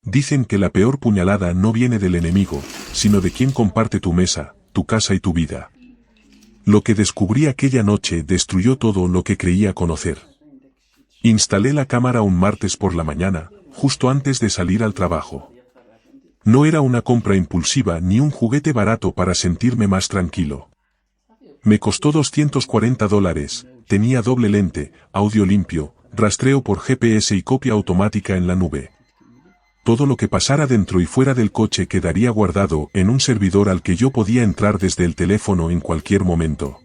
Dicen que la peor puñalada no viene del enemigo, sino de quien comparte tu mesa, tu casa y tu vida. Lo que descubrí aquella noche destruyó todo lo que creía conocer. Instalé la cámara un martes por la mañana, justo antes de salir al trabajo. No era una compra impulsiva ni un juguete barato para sentirme más tranquilo. Me costó $240, tenía doble lente, audio limpio, rastreo por GPS y copia automática en la nube. Todo lo que pasara dentro y fuera del coche quedaría guardado en un servidor al que yo podía entrar desde el teléfono en cualquier momento.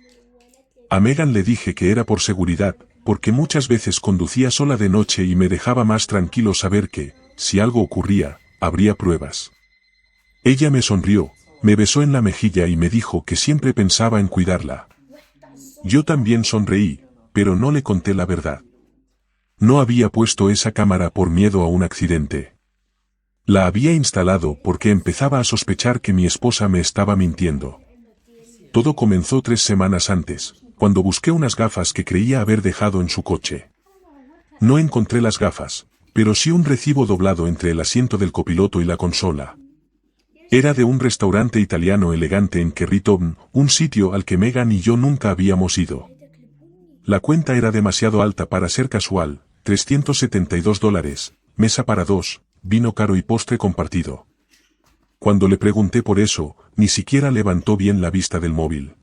A Megan le dije que era por seguridad, porque muchas veces conducía sola de noche y me dejaba más tranquilo saber que, si algo ocurría, habría pruebas. Ella me sonrió, me besó en la mejilla y me dijo que siempre pensaba en cuidarla. Yo también sonreí, pero no le conté la verdad. No había puesto esa cámara por miedo a un accidente. La había instalado porque empezaba a sospechar que mi esposa me estaba mintiendo. Todo comenzó 3 semanas antes, cuando busqué unas gafas que creía haber dejado en su coche. No encontré las gafas, pero sí un recibo doblado entre el asiento del copiloto y la consola. Era de un restaurante italiano elegante en Kerrytown, un sitio al que Megan y yo nunca habíamos ido. La cuenta era demasiado alta para ser casual, $372, mesa para 2, vino caro y postre compartido. Cuando le pregunté por eso, ni siquiera levantó bien la vista del móvil.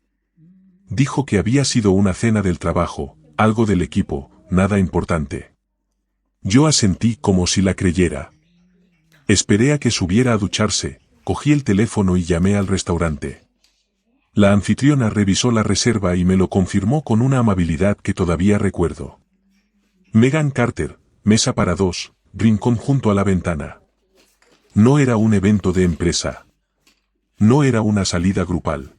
Dijo que había sido una cena del trabajo, algo del equipo, nada importante. Yo asentí como si la creyera. Esperé a que subiera a ducharse, cogí el teléfono y llamé al restaurante. La anfitriona revisó la reserva y me lo confirmó con una amabilidad que todavía recuerdo. Megan Carter, mesa para 2, rincón junto a la ventana. No era un evento de empresa. No era una salida grupal.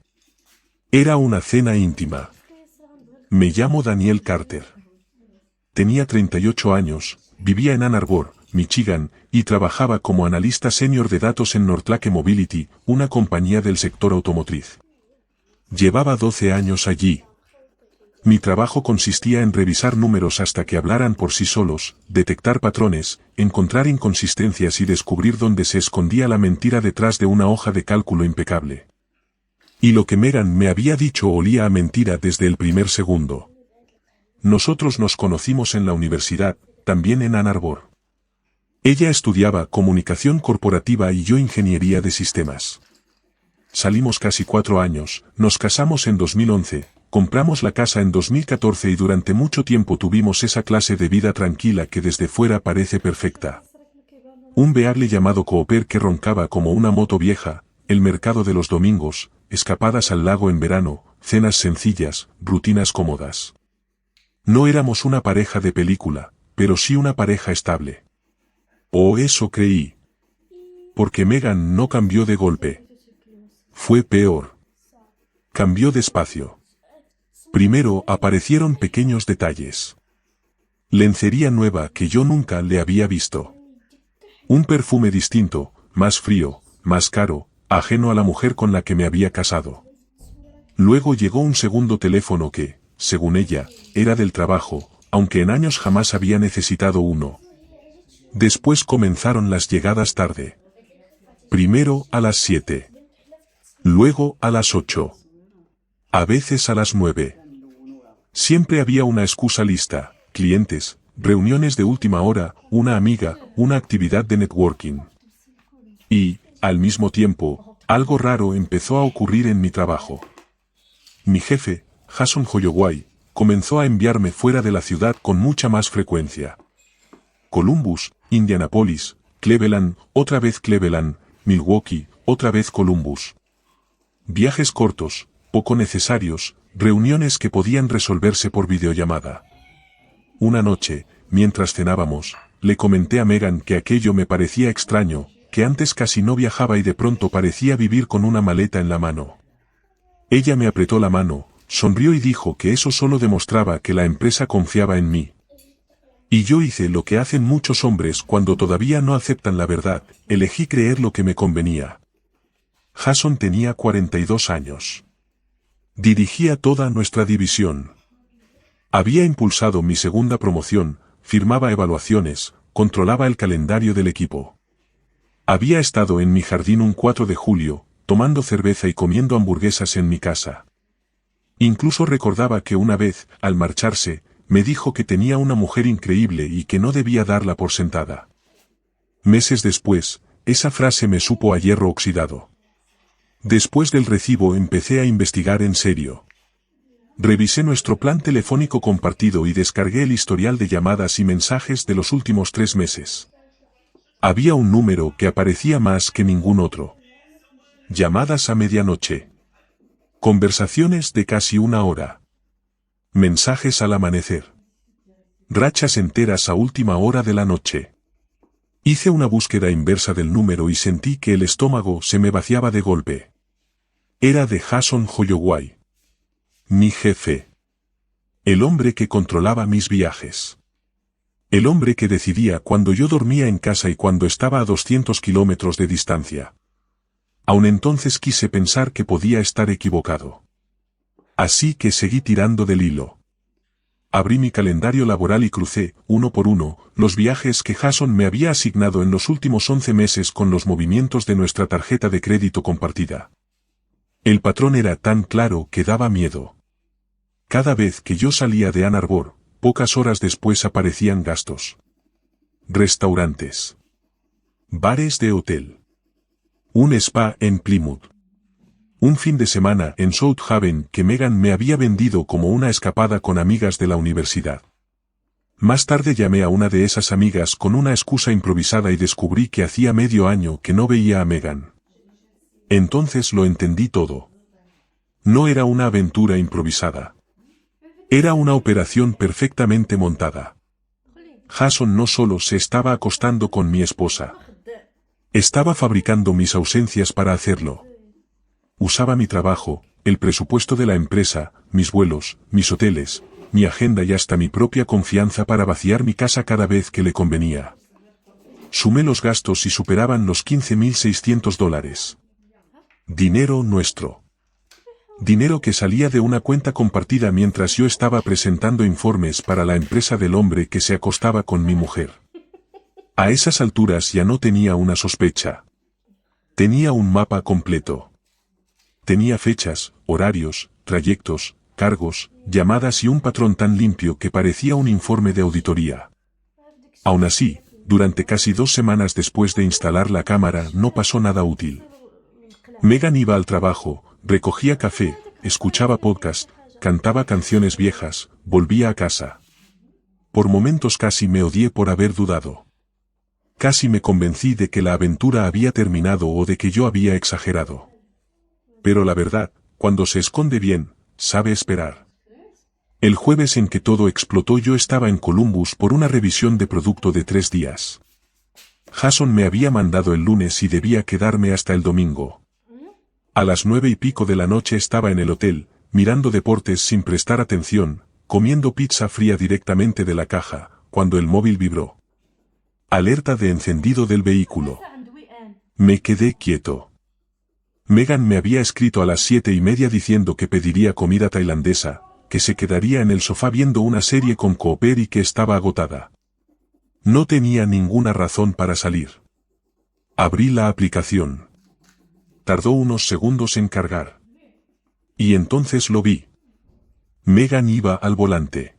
Era una cena íntima. Me llamo Daniel Carter. Tenía 38 años, vivía en Ann Arbor, Michigan, y trabajaba como analista senior de datos en Northlake Mobility, una compañía del sector automotriz. Llevaba 12 años allí. Mi trabajo consistía en revisar números hasta que hablaran por sí solos, detectar patrones, encontrar inconsistencias y descubrir dónde se escondía la mentira detrás de una hoja de cálculo impecable. Y lo que Megan me había dicho olía a mentira desde el primer segundo. Nosotros nos conocimos en la universidad, también en Ann Arbor. Ella estudiaba comunicación corporativa y yo ingeniería de sistemas. Salimos casi 4 años, nos casamos en 2011. Compramos la casa en 2014 y durante mucho tiempo tuvimos esa clase de vida tranquila que desde fuera parece perfecta. Un Beagle llamado Cooper que roncaba como una moto vieja, el mercado de los domingos, escapadas al lago en verano, cenas sencillas, rutinas cómodas. No éramos una pareja de película, pero sí una pareja estable. O eso creí. Porque Megan no cambió de golpe. Fue peor. Cambió despacio. Primero aparecieron pequeños detalles. Lencería nueva que yo nunca le había visto. Un perfume distinto, más frío, más caro, ajeno a la mujer con la que me había casado. Luego llegó un segundo teléfono que, según ella, era del trabajo, aunque en años jamás había necesitado uno. Después comenzaron las llegadas tarde. Primero a las 7. Luego a las 8. A veces a las 9. Siempre había una excusa lista, clientes, reuniones de última hora, una amiga, una actividad de networking. Y, al mismo tiempo, algo raro empezó a ocurrir en mi trabajo. Mi jefe, Jason Holloway, comenzó a enviarme fuera de la ciudad con mucha más frecuencia. Columbus, Indianapolis, Cleveland, otra vez Cleveland, Milwaukee, otra vez Columbus. Viajes cortos, poco necesarios, reuniones que podían resolverse por videollamada. Una noche, mientras cenábamos, le comenté a Megan que aquello me parecía extraño, que antes casi no viajaba y de pronto parecía vivir con una maleta en la mano. Ella me apretó la mano, sonrió y dijo que eso solo demostraba que la empresa confiaba en mí. Y yo hice lo que hacen muchos hombres cuando todavía no aceptan la verdad, elegí creer lo que me convenía. Jason tenía 42 años. Dirigía toda nuestra división. Había impulsado mi segunda promoción, firmaba evaluaciones, controlaba el calendario del equipo. Había estado en mi jardín un 4 de julio, tomando cerveza y comiendo hamburguesas en mi casa. Incluso recordaba que una vez, al marcharse, me dijo que tenía una mujer increíble y que no debía darla por sentada. Meses después, esa frase me supo a hierro oxidado. Después del recibo empecé a investigar en serio. Revisé nuestro plan telefónico compartido y descargué el historial de llamadas y mensajes de los últimos 3 meses. Había un número que aparecía más que ningún otro. Llamadas a medianoche. Conversaciones de casi 1 hora. Mensajes al amanecer. Rachas enteras a última hora de la noche. Hice una búsqueda inversa del número y sentí que el estómago se me vaciaba de golpe. Era de Jason Holloway. Mi jefe. El hombre que controlaba mis viajes. El hombre que decidía cuando yo dormía en casa y cuando estaba a 200 kilómetros de distancia. Aun entonces quise pensar que podía estar equivocado. Así que seguí tirando del hilo. Abrí mi calendario laboral y crucé, uno por uno, los viajes que Jason me había asignado en los últimos 11 meses con los movimientos de nuestra tarjeta de crédito compartida. El patrón era tan claro que daba miedo. Cada vez que yo salía de Ann Arbor, pocas horas después aparecían gastos. Restaurantes. Bares de hotel. Un spa en Plymouth. Un fin de semana en South Haven que Megan me había vendido como una escapada con amigas de la universidad. Más tarde llamé a una de esas amigas con una excusa improvisada y descubrí que hacía medio año que no veía a Megan. Entonces lo entendí todo. No era una aventura improvisada. Era una operación perfectamente montada. Jason no solo se estaba acostando con mi esposa. Estaba fabricando mis ausencias para hacerlo. Usaba mi trabajo, el presupuesto de la empresa, mis vuelos, mis hoteles, mi agenda y hasta mi propia confianza para vaciar mi casa cada vez que le convenía. Sumé los gastos y superaban los $15,600. Dinero nuestro. Dinero que salía de una cuenta compartida mientras yo estaba presentando informes para la empresa del hombre que se acostaba con mi mujer. A esas alturas ya no tenía una sospecha. Tenía un mapa completo. Tenía fechas, horarios, trayectos, cargos, llamadas y un patrón tan limpio que parecía un informe de auditoría. Aún así, durante casi 2 semanas después de instalar la cámara no pasó nada útil. Megan iba al trabajo, recogía café, escuchaba podcast, cantaba canciones viejas, volvía a casa. Por momentos casi me odié por haber dudado. Casi me convencí de que la aventura había terminado o de que yo había exagerado. Pero la verdad, cuando se esconde bien, sabe esperar. El jueves en que todo explotó yo estaba en Columbus por una revisión de producto de 3 días. Jason me había mandado el lunes y debía quedarme hasta el domingo. A las 9:00 de la noche estaba en el hotel, mirando deportes sin prestar atención, comiendo pizza fría directamente de la caja, cuando el móvil vibró. Alerta de encendido del vehículo. Me quedé quieto. Megan me había escrito a las 7:30 diciendo que pediría comida tailandesa, que se quedaría en el sofá viendo una serie con Cooper y que estaba agotada. No tenía ninguna razón para salir. Abrí la aplicación. Tardó unos segundos en cargar. Y entonces lo vi. Megan iba al volante.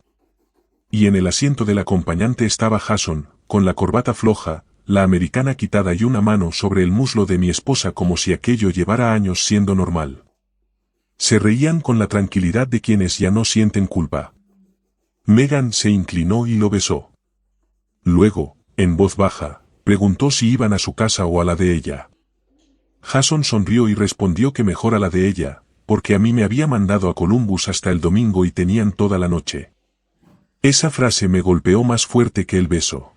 Y en el asiento del acompañante estaba Jason, con la corbata floja, la americana quitada y una mano sobre el muslo de mi esposa como si aquello llevara años siendo normal. Se reían con la tranquilidad de quienes ya no sienten culpa. Megan se inclinó y lo besó. Luego, en voz baja, preguntó si iban a su casa o a la de ella. Jason sonrió y respondió que mejor a la de ella, porque a mí me había mandado a Columbus hasta el domingo y tenían toda la noche. Esa frase me golpeó más fuerte que el beso.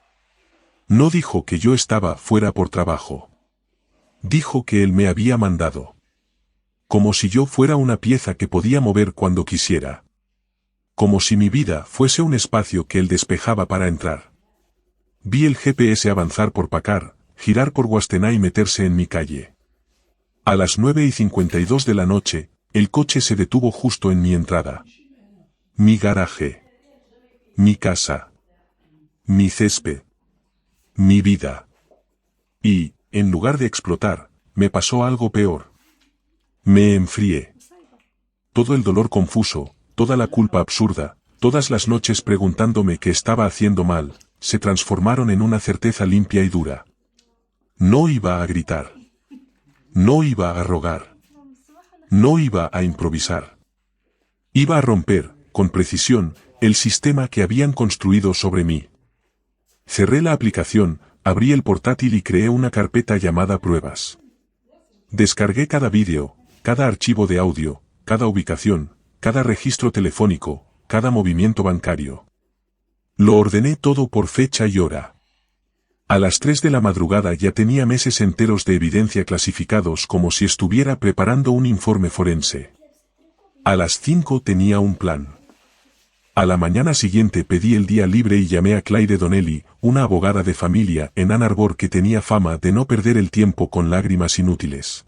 No dijo que yo estaba fuera por trabajo. Dijo que él me había mandado. Como si yo fuera una pieza que podía mover cuando quisiera. Como si mi vida fuese un espacio que él despejaba para entrar. Vi el GPS avanzar por Packard, girar por Washtenaw y meterse en mi calle. A las 9:52 de la noche, el coche se detuvo justo en mi entrada. Mi garaje. Mi casa. Mi césped. Mi vida. Y, en lugar de explotar, me pasó algo peor. Me enfrié. Todo el dolor confuso, toda la culpa absurda, todas las noches preguntándome qué estaba haciendo mal, se transformaron en una certeza limpia y dura. No iba a gritar. No iba a rogar. No iba a improvisar. Iba a romper, con precisión, el sistema que habían construido sobre mí. Cerré la aplicación, abrí el portátil y creé una carpeta llamada Pruebas. Descargué cada vídeo, cada archivo de audio, cada ubicación, cada registro telefónico, cada movimiento bancario. Lo ordené todo por fecha y hora. A las 3 de la madrugada ya tenía meses enteros de evidencia clasificados como si estuviera preparando un informe forense. A las 5 tenía un plan. A la mañana siguiente pedí el día libre y llamé a Claire Donnelly, una abogada de familia en Ann Arbor que tenía fama de no perder el tiempo con lágrimas inútiles.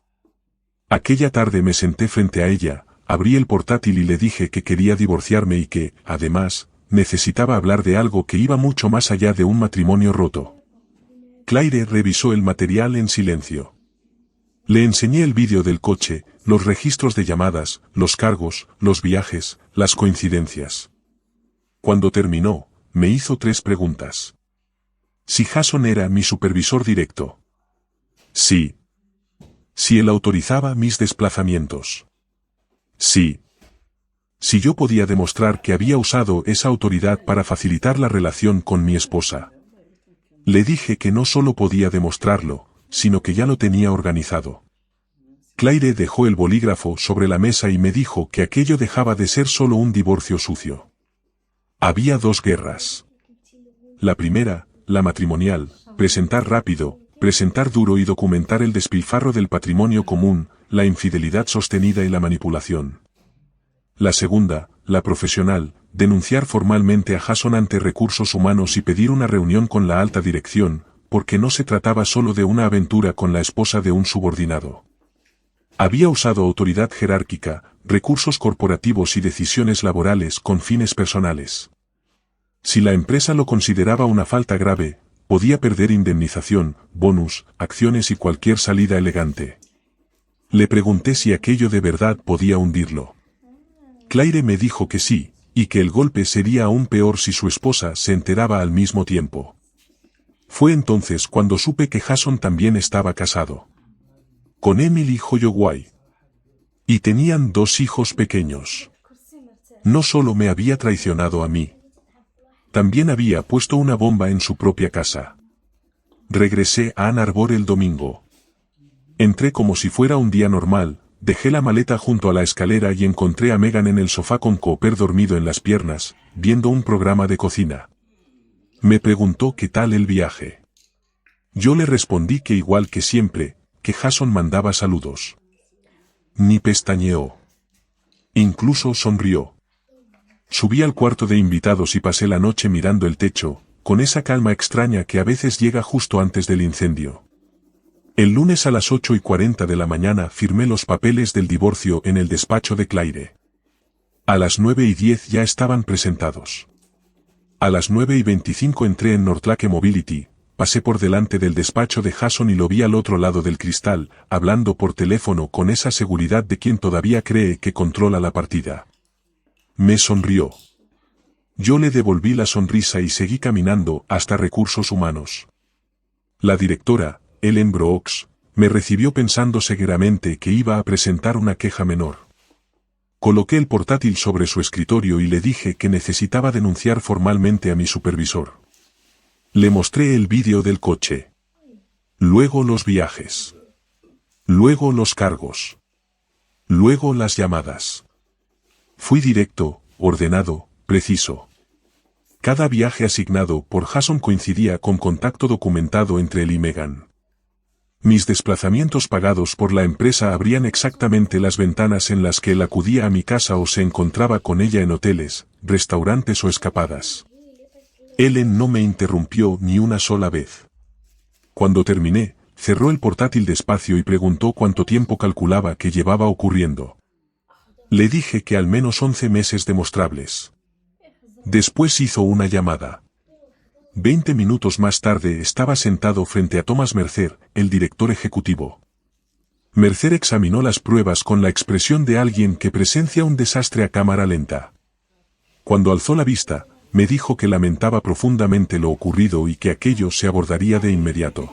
Aquella tarde me senté frente a ella, abrí el portátil y le dije que quería divorciarme y que, además, necesitaba hablar de algo que iba mucho más allá de un matrimonio roto. Claire revisó el material en silencio. Le enseñé el vídeo del coche, los registros de llamadas, los cargos, los viajes, las coincidencias. Cuando terminó, me hizo 3 preguntas. Si Jason era mi supervisor directo. Sí. Si él autorizaba mis desplazamientos. Sí. Si yo podía demostrar que había usado esa autoridad para facilitar la relación con mi esposa. Le dije que no solo podía demostrarlo, sino que ya lo tenía organizado. Claire dejó el bolígrafo sobre la mesa y me dijo que aquello dejaba de ser solo un divorcio sucio. Había 2 guerras. La primera, la matrimonial, presentar rápido, presentar duro y documentar el despilfarro del patrimonio común, la infidelidad sostenida y la manipulación. La segunda, la profesional, denunciar formalmente a Jason ante recursos humanos y pedir una reunión con la alta dirección, porque no se trataba solo de una aventura con la esposa de un subordinado. Había usado autoridad jerárquica, recursos corporativos y decisiones laborales con fines personales. Si la empresa lo consideraba una falta grave, podía perder indemnización, bonus, acciones y cualquier salida elegante. Le pregunté si aquello de verdad podía hundirlo. Claire me dijo que sí, y que el golpe sería aún peor si su esposa se enteraba al mismo tiempo. Fue entonces cuando supe que Jason también estaba casado. Con Emily Holloway. Y tenían 2 hijos pequeños. No solo me había traicionado a mí. También había puesto una bomba en su propia casa. Regresé a Ann Arbor el domingo. Entré como si fuera un día normal, dejé la maleta junto a la escalera y encontré a Megan en el sofá con Cooper dormido en las piernas, viendo un programa de cocina. Me preguntó qué tal el viaje. Yo le respondí que igual que siempre, que Jason mandaba saludos. Ni pestañeó. Incluso sonrió. Subí al cuarto de invitados y pasé la noche mirando el techo, con esa calma extraña que a veces llega justo antes del incendio. El lunes a las 8:40 de la mañana firmé los papeles del divorcio en el despacho de Claire. A las 9:10 ya estaban presentados. A las 9:25 entré en Northlake Mobility, pasé por delante del despacho de Jason y lo vi al otro lado del cristal, hablando por teléfono con esa seguridad de quien todavía cree que controla la partida. Me sonrió. Yo le devolví la sonrisa y seguí caminando hasta recursos humanos. La directora, Ellen Brooks, me recibió pensando cegueramente que iba a presentar una queja menor. Coloqué el portátil sobre su escritorio y le dije que necesitaba denunciar formalmente a mi supervisor. Le mostré el vídeo del coche. Luego los viajes. Luego los cargos. Luego las llamadas. Fui directo, ordenado, preciso. Cada viaje asignado por Jason coincidía con contacto documentado entre él y Megan. Mis desplazamientos pagados por la empresa abrían exactamente las ventanas en las que él acudía a mi casa o se encontraba con ella en hoteles, restaurantes o escapadas. Ellen no me interrumpió ni una sola vez. Cuando terminé, cerró el portátil despacio y preguntó cuánto tiempo calculaba que llevaba ocurriendo. Le dije que al menos 11 meses demostrables. Después hizo una llamada. 20 minutos más tarde estaba sentado frente a Thomas Mercer, el director ejecutivo. Mercer examinó las pruebas con la expresión de alguien que presencia un desastre a cámara lenta. Cuando alzó la vista, me dijo que lamentaba profundamente lo ocurrido y que aquello se abordaría de inmediato.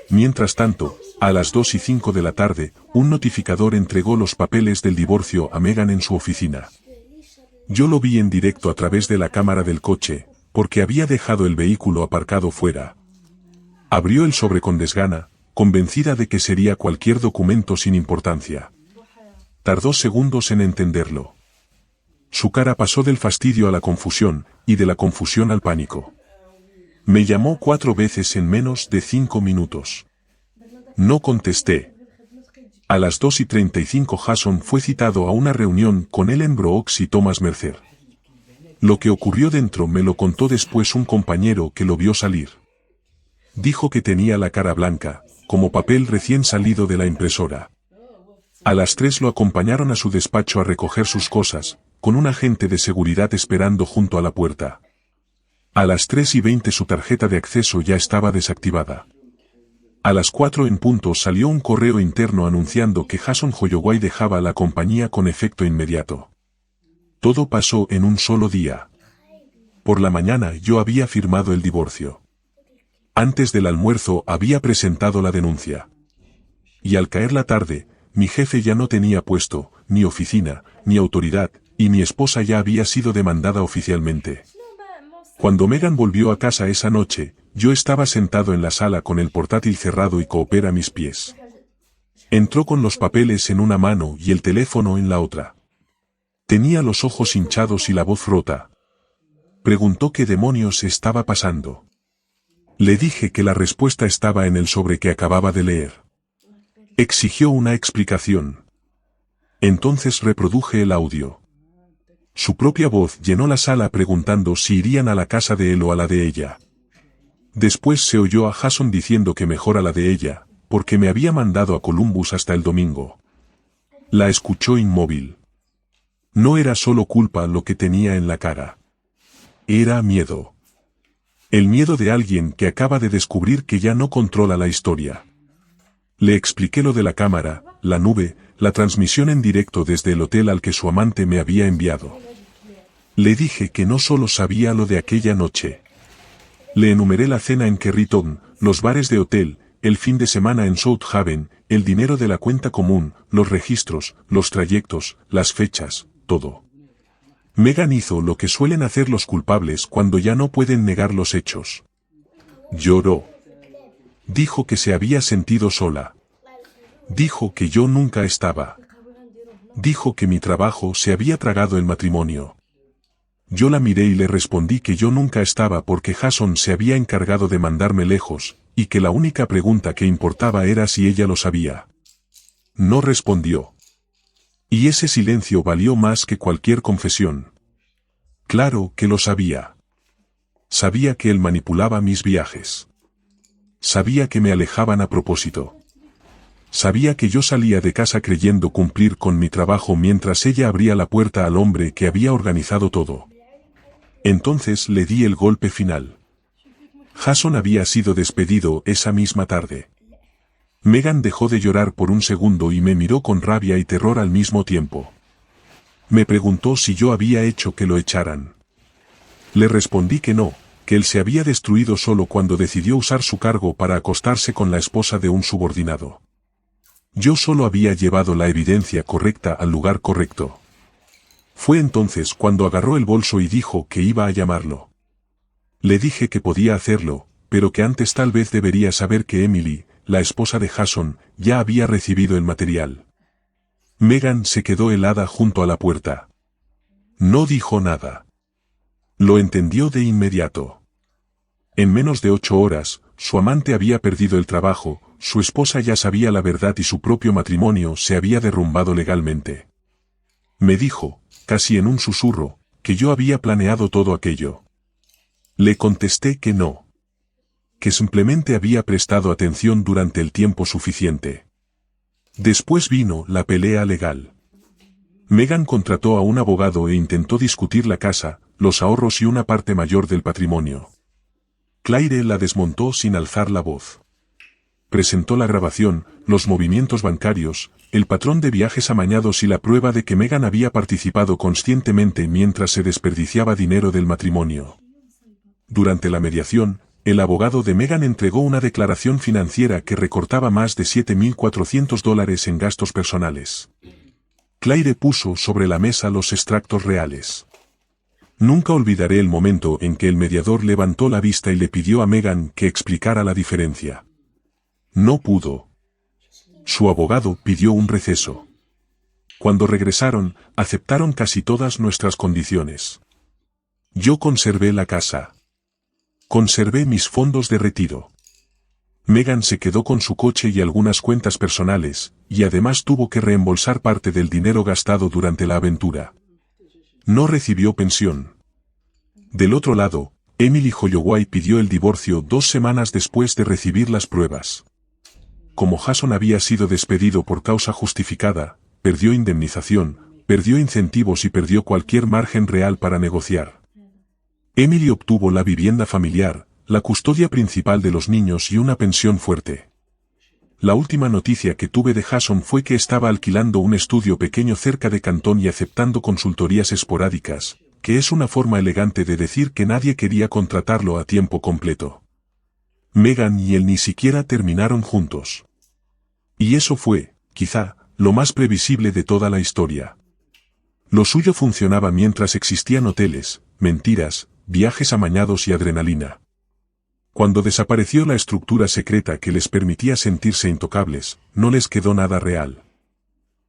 Mientras tanto, a las 2:05 de la tarde, un notificador entregó los papeles del divorcio a Meghan en su oficina. Yo lo vi en directo a través de la cámara del coche, porque había dejado el vehículo aparcado fuera. Abrió el sobre con desgana, convencida de que sería cualquier documento sin importancia. Tardó segundos en entenderlo. Su cara pasó del fastidio a la confusión, y de la confusión al pánico. Me llamó 4 veces en menos de 5 minutos. No contesté. A las 2:35 Jason fue citado a una reunión con Ellen Brooks y Thomas Mercer. Lo que ocurrió dentro me lo contó después un compañero que lo vio salir. Dijo que tenía la cara blanca, como papel recién salido de la impresora. A las 3 lo acompañaron a su despacho a recoger sus cosas, con un agente de seguridad esperando junto a la puerta. A las 3:20 su tarjeta de acceso ya estaba desactivada. A las 4 en punto salió un correo interno anunciando que Jason Holloway dejaba la compañía con efecto inmediato. Todo pasó en un solo día. Por la mañana yo había firmado el divorcio. Antes del almuerzo había presentado la denuncia. Y al caer la tarde, mi jefe ya no tenía puesto, ni oficina, ni autoridad, y mi esposa ya había sido demandada oficialmente. Cuando Meghan volvió a casa esa noche, yo estaba sentado en la sala con el portátil cerrado y Cooper a mis pies. Entró con los papeles en una mano y el teléfono en la otra. Tenía los ojos hinchados y la voz rota. Preguntó qué demonios estaba pasando. Le dije que la respuesta estaba en el sobre que acababa de leer. Exigió una explicación. Entonces reproduje el audio. Su propia voz llenó la sala preguntando si irían a la casa de él o a la de ella. Después se oyó a Jason diciendo que mejor a la de ella, porque me había mandado a Columbus hasta el domingo. La escuchó inmóvil. No era solo culpa lo que tenía en la cara. Era miedo. El miedo de alguien que acaba de descubrir que ya no controla la historia. Le expliqué lo de la cámara, la nube, la transmisión en directo desde el hotel al que su amante me había enviado. Le dije que no solo sabía lo de aquella noche. Le enumeré la cena en Kerryton, los bares de hotel, el fin de semana en South Haven, el dinero de la cuenta común, los registros, los trayectos, las fechas, todo. Meghan hizo lo que suelen hacer los culpables cuando ya no pueden negar los hechos. Lloró. Dijo que se había sentido sola. Dijo que yo nunca estaba. Dijo que mi trabajo se había tragado el matrimonio. Yo la miré y le respondí que yo nunca estaba porque Jason se había encargado de mandarme lejos, y que la única pregunta que importaba era si ella lo sabía. No respondió. Y ese silencio valió más que cualquier confesión. Claro que lo sabía. Sabía que él manipulaba mis viajes. Sabía que me alejaban a propósito. Sabía que yo salía de casa creyendo cumplir con mi trabajo mientras ella abría la puerta al hombre que había organizado todo. Entonces le di el golpe final. Jason había sido despedido esa misma tarde. Meghan dejó de llorar por un segundo y me miró con rabia y terror al mismo tiempo. Me preguntó si yo había hecho que lo echaran. Le respondí que no, que él se había destruido solo cuando decidió usar su cargo para acostarse con la esposa de un subordinado. Yo solo había llevado la evidencia correcta al lugar correcto. Fue entonces cuando agarró el bolso y dijo que iba a llamarlo. Le dije que podía hacerlo, pero que antes tal vez debería saber que Emily, la esposa de Jason, ya había recibido el material. Meghan se quedó helada junto a la puerta. No dijo nada. Lo entendió de inmediato. En menos de 8 horas, su amante había perdido el trabajo, su esposa ya sabía la verdad y su propio matrimonio se había derrumbado legalmente. Me dijo, casi en un susurro, que yo había planeado todo aquello. Le contesté que no. Que simplemente había prestado atención durante el tiempo suficiente. Después vino la pelea legal. Meghan contrató a un abogado e intentó discutir la casa, los ahorros y una parte mayor del patrimonio. Claire la desmontó sin alzar la voz. Presentó la grabación, los movimientos bancarios, el patrón de viajes amañados y la prueba de que Meghan había participado conscientemente mientras se desperdiciaba dinero del matrimonio. Durante la mediación, el abogado de Meghan entregó una declaración financiera que recortaba más de $7.400 en gastos personales. Claire puso sobre la mesa los extractos reales. Nunca olvidaré el momento en que el mediador levantó la vista y le pidió a Meghan que explicara la diferencia. No pudo. Su abogado pidió un receso. Cuando regresaron, aceptaron casi todas nuestras condiciones. Yo conservé la casa. Conservé mis fondos de retiro. Meghan se quedó con su coche y algunas cuentas personales, y además tuvo que reembolsar parte del dinero gastado durante la aventura. No recibió pensión. Del otro lado, Emily Holloway pidió el divorcio 2 semanas después de recibir las pruebas. Como Jason había sido despedido por causa justificada, perdió indemnización, perdió incentivos y perdió cualquier margen real para negociar. Emily obtuvo la vivienda familiar, la custodia principal de los niños y una pensión fuerte. La última noticia que tuve de Jason fue que estaba alquilando un estudio pequeño cerca de Cantón y aceptando consultorías esporádicas, que es una forma elegante de decir que nadie quería contratarlo a tiempo completo. Meghan y él ni siquiera terminaron juntos. Y eso fue, quizá, lo más previsible de toda la historia. Lo suyo funcionaba mientras existían hoteles, mentiras, viajes amañados y adrenalina. Cuando desapareció la estructura secreta que les permitía sentirse intocables, no les quedó nada real.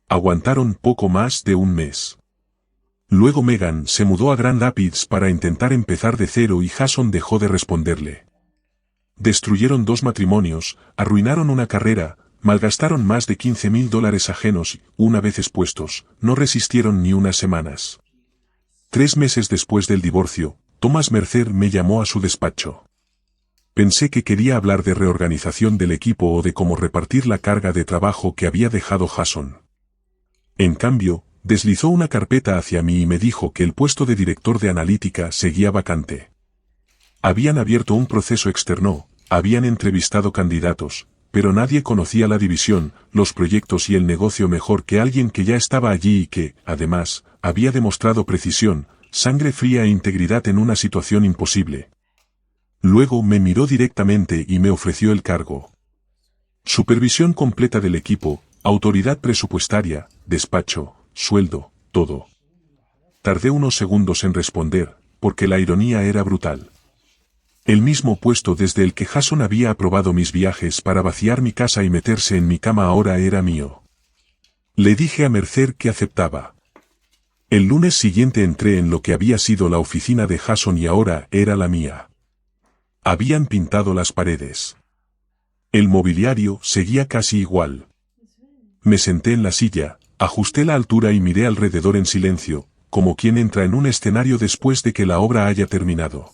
Aguantaron poco más de un mes. Luego Meghan se mudó a Grand Rapids para intentar empezar de cero y Jason dejó de responderle. Destruyeron 2 matrimonios, arruinaron una carrera, malgastaron más de $15,000 ajenos y, una vez expuestos, no resistieron ni unas semanas. 3 meses después del divorcio, Thomas Mercer me llamó a su despacho. Pensé que quería hablar de reorganización del equipo o de cómo repartir la carga de trabajo que había dejado Jason. En cambio, deslizó una carpeta hacia mí y me dijo que el puesto de director de analítica seguía vacante. Habían abierto un proceso externo, habían entrevistado candidatos, pero nadie conocía la división, los proyectos y el negocio mejor que alguien que ya estaba allí y que, además, había demostrado precisión, sangre fría e integridad en una situación imposible. Luego me miró directamente y me ofreció el cargo. Supervisión completa del equipo, autoridad presupuestaria, despacho, sueldo, todo. Tardé unos segundos en responder, porque la ironía era brutal. El mismo puesto desde el que Jason había aprobado mis viajes para vaciar mi casa y meterse en mi cama ahora era mío. Le dije a Mercer que aceptaba. El lunes siguiente entré en lo que había sido la oficina de Jason y ahora era la mía. Habían pintado las paredes. El mobiliario seguía casi igual. Me senté en la silla, ajusté la altura y miré alrededor en silencio, como quien entra en un escenario después de que la obra haya terminado.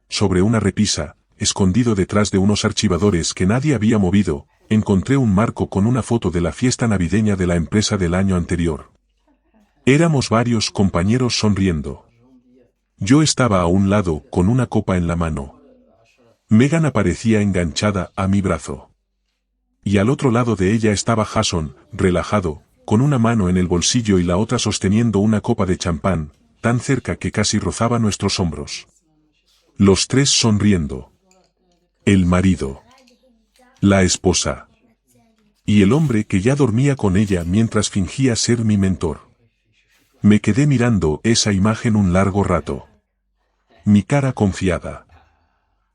Sobre una repisa, escondido detrás de unos archivadores que nadie había movido, encontré un marco con una foto de la fiesta navideña de la empresa del año anterior. Éramos varios compañeros sonriendo. Yo estaba a un lado, con una copa en la mano. Meghan aparecía enganchada a mi brazo. Y al otro lado de ella estaba Jason, relajado, con una mano en el bolsillo y la otra sosteniendo una copa de champán, tan cerca que casi rozaba nuestros hombros. Los 3 sonriendo. El marido. La esposa. Y el hombre que ya dormía con ella mientras fingía ser mi mentor. Me quedé mirando esa imagen un largo rato. Mi cara confiada.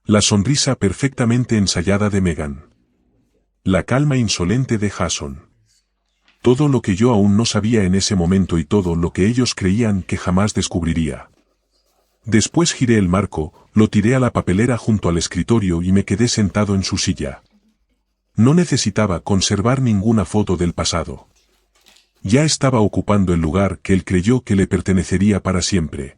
La sonrisa perfectamente ensayada de Meghan. La calma insolente de Jason. Todo lo que yo aún no sabía en ese momento y todo lo que ellos creían que jamás descubriría. Después giré el marco, lo tiré a la papelera junto al escritorio y me quedé sentado en su silla. No necesitaba conservar ninguna foto del pasado. Ya estaba ocupando el lugar que él creyó que le pertenecería para siempre.